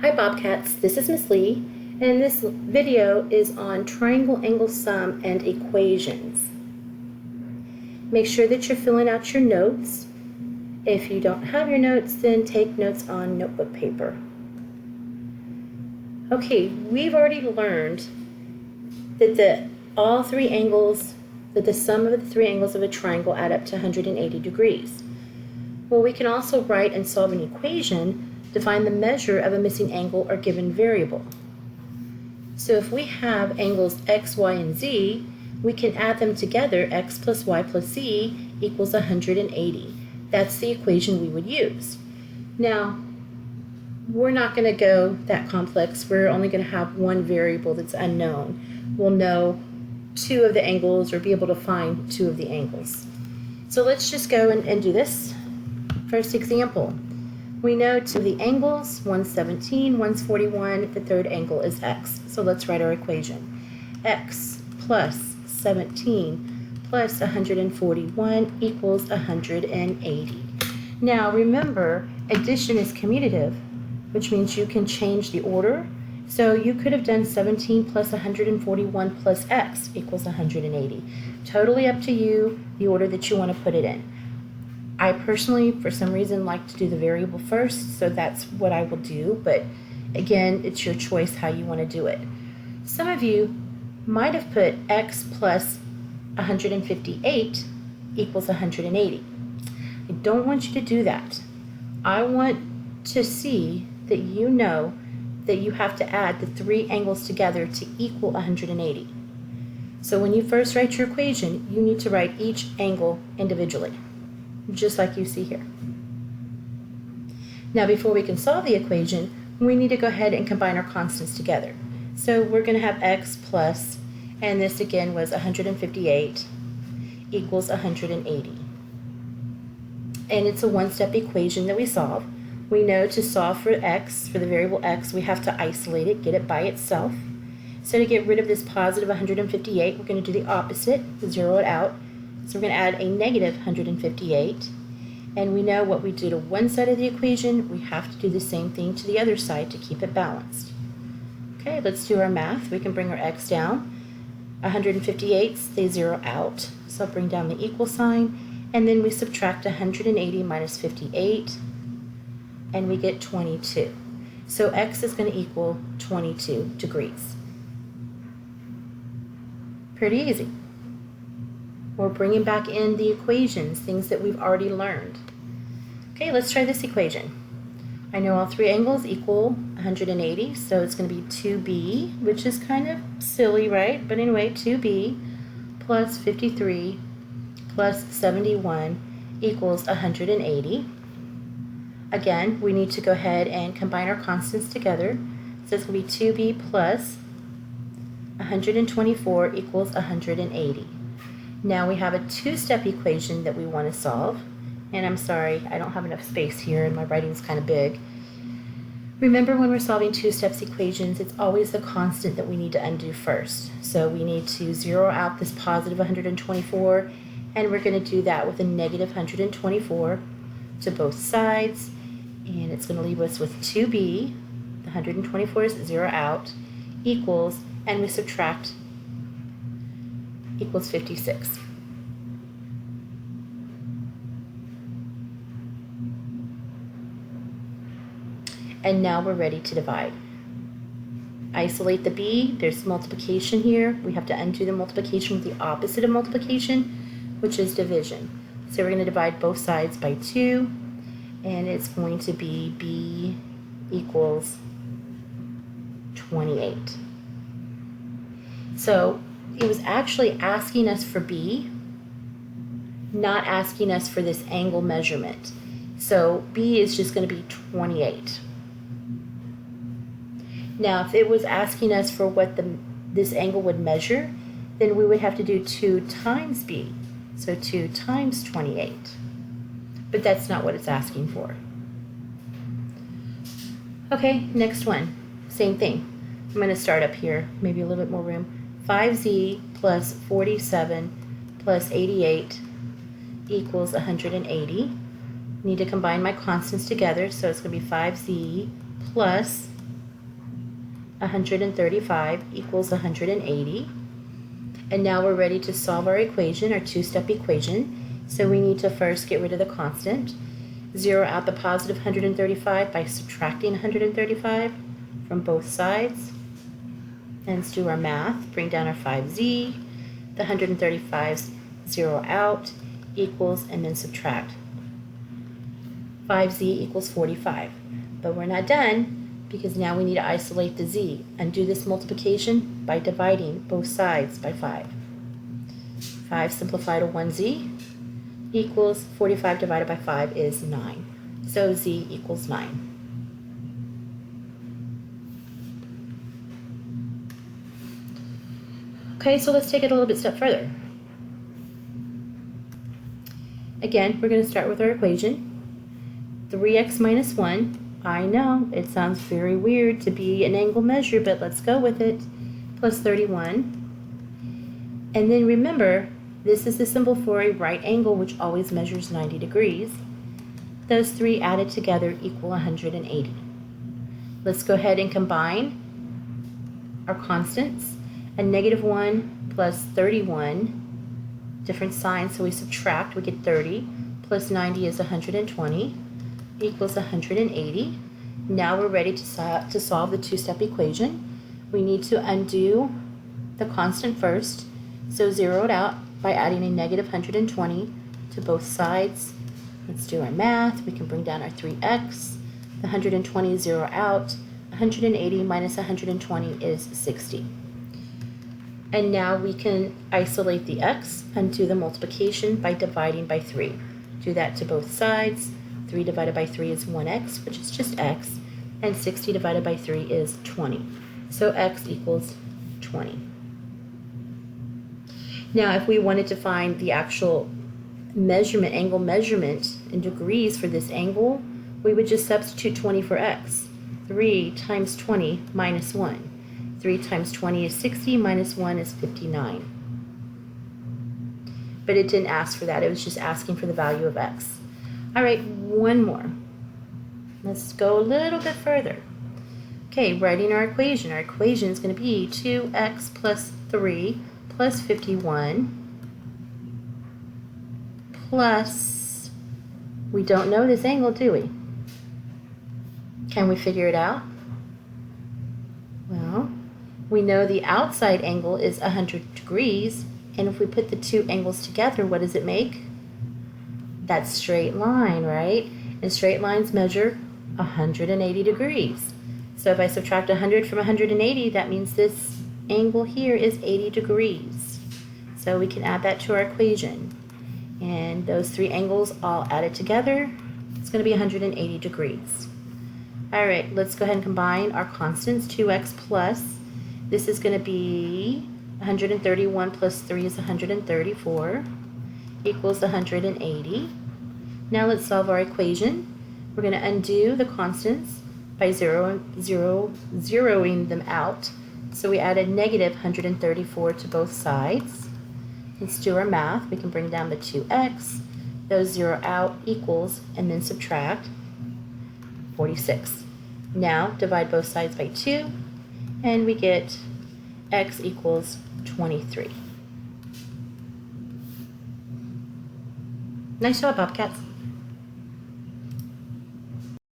Hi Bobcats, this is Miss Lee, and this video is on triangle angle sum and equations. Make sure that you're filling out your notes. If you don't have your notes, then take notes on notebook paper. Okay, we've already learned that the sum of the three angles of a triangle add up to 180 degrees. Well, we can also write and solve an equation to find the measure of a missing angle or given variable. So if we have angles x, y, and z, we can add them together. X plus y plus z equals 180. That's the equation we would use. Now, we're not going to go that complex. We're only going to have one variable that's unknown. We'll know two of the angles or be able to find two of the angles. So let's just go and do this. First example. We know two of the angles, one's 17, one's 41, the third angle is x. So let's write our equation. X plus 17 plus 141 equals 180. Now remember, addition is commutative, which means you can change the order. So you could have done 17 plus 141 plus x equals 180. Totally up to you, the order that you want to put it in. I personally, for some reason, like to do the variable first, so that's what I will do. But again, it's your choice how you want to do it. Some of you might have put x plus 158 equals 180. I don't want you to do that. I want to see that you know that you have to add the three angles together to equal 180. So when you first write your equation, you need to write each angle individually, just like you see here. Now before we can solve the equation, we need to go ahead and combine our constants together. So we're going to have x plus, and this again was 158, equals 180. And it's a one-step equation that we solve. We know to solve for x, for the variable x, we have to isolate it, get it by itself. So to get rid of this positive 158, we're going to do the opposite, zero it out. So we're going to add a negative 158, and we know what we do to one side of the equation, we have to do the same thing to the other side to keep it balanced. Okay, let's do our math. We can bring our x down. 158, they zero out, so I'll bring down the equal sign, and then we subtract 180 minus 58, and we get 22. So x is going to equal 22 degrees. Pretty easy. We're bringing back in the equations, things that we've already learned. Okay, let's try this equation. I know all three angles equal 180, so it's going to be 2b, which is kind of silly, right? But anyway, 2b plus 53 plus 71 equals 180. Again, we need to go ahead and combine our constants together. So it's going to be 2b plus 124 equals 180. Now we have a two-step equation that we want to solve. And I'm sorry, I don't have enough space here and my writing's kind of big. Remember, when we're solving two-steps equations, it's always the constant that we need to undo first. So we need to zero out this positive 124, and we're going to do that with a negative 124 to both sides. And it's going to leave us with 2b, the 124 is zero out, equals, and we subtract, equals 56. And now we're ready to divide. Isolate the b, there's multiplication here. We have to undo the multiplication with the opposite of multiplication, which is division. So we're going to divide both sides by 2, and it's going to be b equals 28. So it was actually asking us for b, not asking us for this angle measurement. So b is just going to be 28. Now, if it was asking us for what this angle would measure, then we would have to do 2 times b. So 2 times 28. But that's not what it's asking for. Okay, next one. Same thing. I'm going to start up here, maybe a little bit more room. 5z plus 47 plus 88 equals 180. Need to combine my constants together, so it's going to be 5z plus 135 equals 180. And now we're ready to solve our equation, our two-step equation. So we need to first get rid of the constant, zero out the positive 135 by subtracting 135 from both sides. And let's do our math, bring down our 5z, the 135's zero out, equals, and then subtract. 5z equals 45. But we're not done, because now we need to isolate the z and do this multiplication by dividing both sides by 5. 5 simplified to 1z equals 45 divided by 5 is 9. So z equals 9. Okay, so let's take it a little bit step further. Again, we're going to start with our equation. 3x minus 1. I know, it sounds very weird to be an angle measure, but let's go with it. Plus 31. And then remember, this is the symbol for a right angle, which always measures 90 degrees. Those three added together equal 180. Let's go ahead and combine our constants. A negative 1 plus 31, different signs, so we subtract, we get 30, plus 90 is 120, equals 180. Now we're ready to solve the two-step equation. We need to undo the constant first, so zero it out by adding a negative 120 to both sides. Let's do our math. We can bring down our 3x. The 120 is zero out. 180 minus 120 is 60. And now we can isolate the x and do the multiplication by dividing by 3. Do that to both sides. 3 divided by 3 is 1x, which is just x, and 60 divided by 3 is 20. So x equals 20. Now, if we wanted to find the actual measurement, angle measurement in degrees for this angle, we would just substitute 20 for x. 3 times 20 minus 1. 3 times 20 is 60, minus 1 is 59. But it didn't ask for that, it was just asking for the value of x. All right, one more. Let's go a little bit further. Okay, writing our equation. Our equation is going to be 2x plus 3 plus 51 plus, we don't know this angle, do we? Can we figure it out? Well, we know the outside angle is 100 degrees, and if we put the two angles together, what does it make? That straight line, right? And straight lines measure 180 degrees. So if I subtract 100 from 180, that means this angle here is 80 degrees. So we can add that to our equation. And those three angles all added together, it's going to be 180 degrees. All right, let's go ahead and combine our constants. 2x plus, this is going to be 131 plus 3 is 134, equals 180. Now let's solve our equation. We're going to undo the constants by zeroing them out. So we added negative 134 to both sides. Let's do our math. We can bring down the 2x. Those zero out, equals, and then subtract 46. Now divide both sides by 2, and we get x equals 23. Nice job, Bobcats.